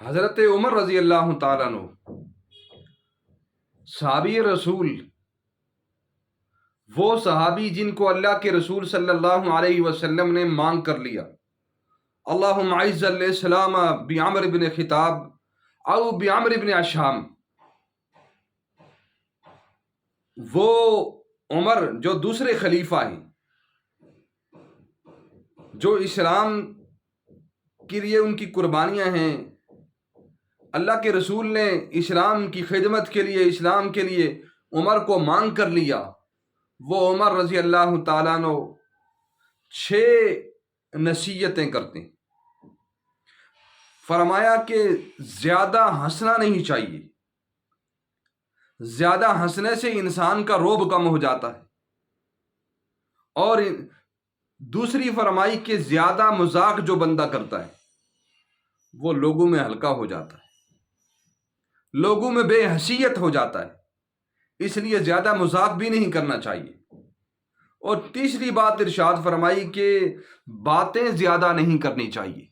حضرت عمر رضی اللہ تعالیٰ عنہ صحابی رسول، وہ صحابی جن کو اللہ کے رسول صلی اللہ علیہ وسلم نے مانگ کر لیا، اللہم اعز الاسلام بعمر بن خطاب او بعمر بن اشہام، وہ عمر جو دوسرے خلیفہ ہیں، جو اسلام کے لیے ان کی قربانیاں ہیں، اللہ کے رسول نے اسلام کی خدمت کے لیے، اسلام کے لیے عمر کو مانگ کر لیا، وہ عمر رضی اللہ تعالیٰ عنہ 6 نصیحتیں کرتے ہیں۔ فرمایا کہ زیادہ ہنسنا نہیں چاہیے، زیادہ ہنسنے سے انسان کا روب کم ہو جاتا ہے، اور دوسری فرمائی کہ زیادہ مذاق جو بندہ کرتا ہے وہ لوگوں میں ہلکا ہو جاتا ہے، لوگوں میں بے حیثیت ہو جاتا ہے، اس لیے زیادہ مذاق بھی نہیں کرنا چاہیے۔ اور تیسری بات ارشاد فرمائی کہ باتیں زیادہ نہیں کرنی چاہیے،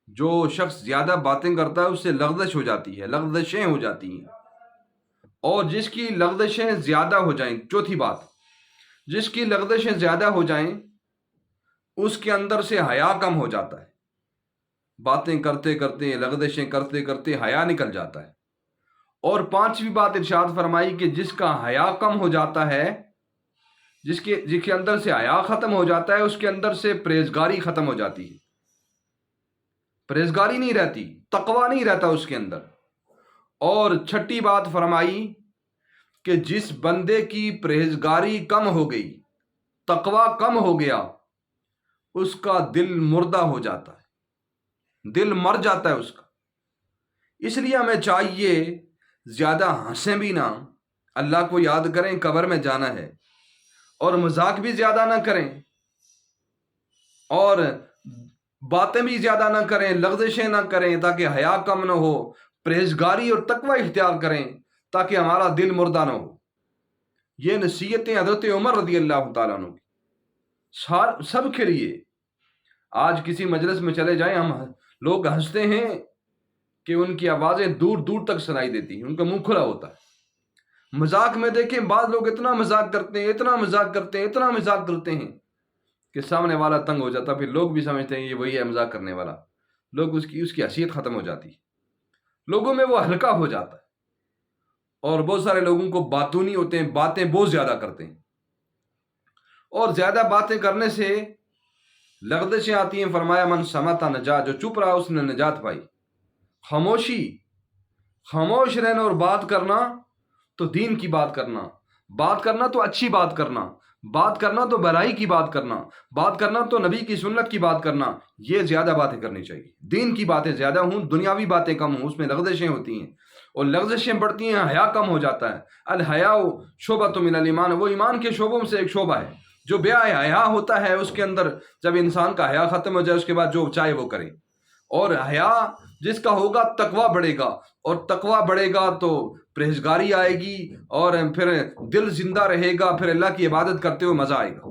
جو شخص زیادہ باتیں کرتا ہے اس سے لغزش ہو جاتی ہے، لغزشیں ہو جاتی ہیں، اور جس کی لغزشیں زیادہ ہو جائیں، چوتھی بات، جس کی لغزشیں زیادہ ہو جائیں اس کے اندر سے حیا کم ہو جاتا ہے، باتیں کرتے کرتے، لغزشیں کرتے کرتے حیا نکل جاتا ہے۔ اور 5ویں بات ارشاد فرمائی کہ جس کا حیا کم ہو جاتا ہے، جس کے اندر سے حیا ختم ہو جاتا ہے، اس کے اندر سے پرہیزگاری ختم ہو جاتی ہے، پرہیزگاری نہیں رہتی، تقویٰ نہیں رہتا اس کے اندر۔ اور 6ٹھی بات فرمائی کہ جس بندے کی پرہیزگاری کم ہو گئی، تقویٰ کم ہو گیا، اس کا دل مردہ ہو جاتا ہے، دل مر جاتا ہے اس کا۔ اس لیے ہمیں چاہیے زیادہ ہنسیں بھی نہ، اللہ کو یاد کریں، قبر میں جانا ہے، اور مذاق بھی زیادہ نہ کریں، اور باتیں بھی زیادہ نہ کریں، لغزشیں نہ کریں، تاکہ حیا کم نہ ہو، پرہیزگاری اور تقوی اختیار کریں تاکہ ہمارا دل مردہ نہ ہو۔ یہ نصیحتیں حضرت عمر رضی اللہ تعالیٰ عنہ کی سب کے لیے۔ آج کسی مجلس میں چلے جائیں، ہم لوگ ہنستے ہیں کہ ان کی آوازیں دور دور تک سنائی دیتی ہیں، ان کا منہ کھلا ہوتا ہے۔ مذاق میں دیکھیں، بعض لوگ اتنا مذاق کرتے ہیں، اتنا مذاق کرتے ہیں، اتنا مذاق کرتے ہیں کہ سامنے والا تنگ ہو جاتا، پھر لوگ بھی سمجھتے ہیں یہ وہی ہے مذاق کرنے والا، لوگ اس کی حیثیت ختم ہو جاتی ہے، لوگوں میں وہ ہلکا ہو جاتا ہے۔ اور بہت سارے لوگوں کو باتونی ہوتے ہیں، باتیں بہت زیادہ کرتے ہیں، اور زیادہ باتیں کرنے سے لغزشیں آتی ہیں۔ فرمایا من سمت نجا، جو چپ رہا اس نے نجات پائی۔ خاموش رہنا اور بات کرنا تو دین کی بات کرنا، بات کرنا تو اچھی بات کرنا، بات کرنا تو بھلائی کی بات کرنا، بات کرنا تو نبی کی سنت کی بات کرنا، یہ زیادہ باتیں کرنی چاہیے۔ دین کی باتیں زیادہ ہوں، دنیاوی باتیں کم ہوں، اس میں لغزشیں ہوتی ہیں، اور لغزشیں بڑھتی ہیں، حیا کم ہو جاتا ہے۔ الحیاء شعبۃ من الایمان، وہ ایمان کے شعبوں میں سے ایک شعبہ ہے۔ جو بے حیا ہوتا ہے اس کے اندر، جب انسان کا حیا ختم ہو جائے اس کے بعد جو چاہے وہ کرے، اور حیا جس کا ہوگا تقویٰ بڑھے گا، اور تقویٰ بڑھے گا تو پرہیزگاری آئے گی، اور پھر دل زندہ رہے گا، پھر اللہ کی عبادت کرتے ہوئے مزہ آئے گا۔